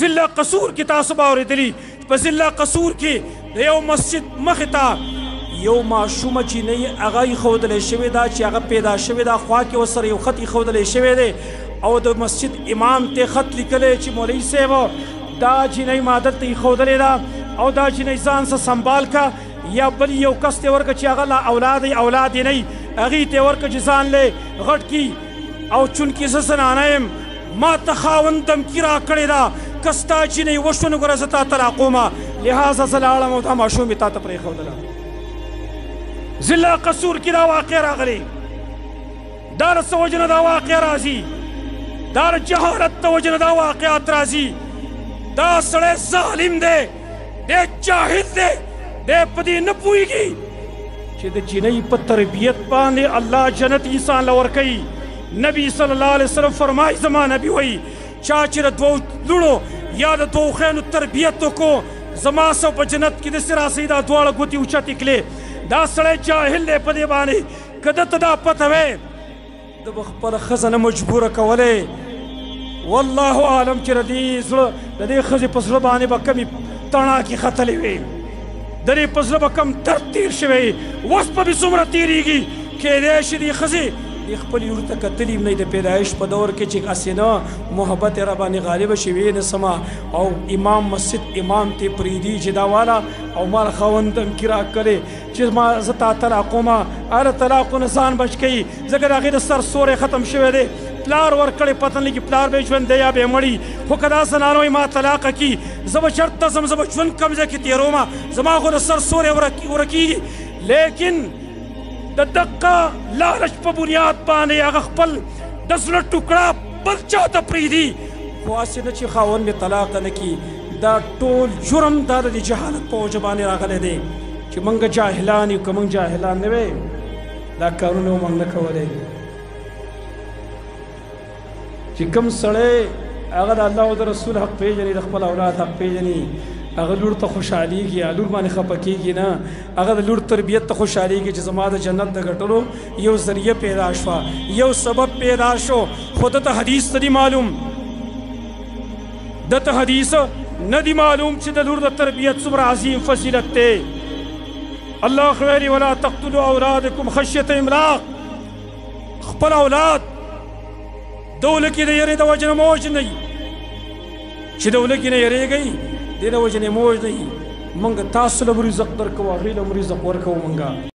ضلع قصور کې تاسو به اورېدلي په ضلع قصور کې د یو مسجد مخې ته یو ماشومه چینی هغه ایښودلی شوې ده چې هغه پیدا شوې ده خوا کې ورسره یو خط ایښودلی شوی دی او د مسجد امام ته خط لیکلی چې مولوي صاحب دا چینی ما دلته ایښودلې ده او دا چینی ځان سه سنبال که یا بل یو کس ته ورکړه چې هغه لا اولاد اولاد یې نه وي هغې ته یې ورکړه چې ځان لی غټ کي او چونکې زه زنانه یم ما ته خاوند دمکي راکړې ده که ستا چینی وشو نو ګوره زه تا طلاق ومه لحاظه زه لاړم او دا ماشوم یې تا ته پرېښودله ضلع قصور کې دا واقع راغلی دا د څه وجې نه دا واقع راځي دا د جهالت د وجې نه دا واقعات راځي دا سړی ظالم دی دی جاهل دی دی په دې نه پوهېږي چې د جنۍ په تربیت باندې الله جنت انسان له ورکوي نبی صلی الله علیه وسلم فرمایي زما نبي وایي چا چې د دوو لوڼو یا د دوو خویندو تربیت وکړو زما سو په جنت کې داسې راسئ دا دواړه ګوتې اوچتې کړې دا سړی جاهل دی په دې باندې که ده ته دا پته وی ده به خپله ښځه نه مجبوره کولی والله عالم چې د دې زړه د دې ښځې په زړه باندې به کمې تڼاکې ختلې وي د دې په زړه به کم درد تېر شوی اوس به مې څومره تېرېږي کیدای شي دې ښځې دې خپلې لور ته کتلي هم نه د پیدایش په دور کې چې هسې نه محبت یې راباندې غالبه شوې نه سمه او امام مسجد امام ته پرېږدي چې دا والا او ما خاوند دمکي راکړې چې ما زه تا طلاق ومه هله طلاقونه ځان بچ کوي ځکه د هغې د سر سوری ختم شوی دی پلار ورکړی پته نه لګي پلار به یې ژوند دی یا به یې مړي خو که دا زنانه وایي ما طلاقه کي زه به چېرته ځم زه به ژوند کوم ځای کې تېرومه زما خو د سر سوری ورکېږي لیکن د دقه لالچ په بنیاد باندې هغه خپل د زړه ټوکړه بل چا ته پرېږدي خو هسې نه چې خاوند مې طلاقه نه کړي دا ټول جرم دا د جهالت په وجه باندې راغلی دی چې موږ جاهلان یو که موږ جاهلان نه وی دا کارونه به موږ نه کولی چې کوم سړی هغه د الله او د رسول حق پېژني د خپل اولاد حق پېژني هغه لور ته خوشحالېږي لور باندې خفه کېږي نه هغه د لور تربیت ته خوشحالېږي چې زما د جنت د ګټلو یو ذریعه پیدا شوه یو سبب پیدا شو خو دته حدیث ته دي معلوم دته حدیث نه دي معلوم چې د لور د تربیت څومره عظیم فضیلت دی الله خو ویلي ولا تقتلوا اولادکم خشیة املاق خپل اولاد دوله کې د یرې د وجې نه مه وژنئ چې دوله کې نه یریږئ دې د وجې نه یې مه وژنئ موږ تاسو له رزق درکوو هغې له رزق ورکوو موږ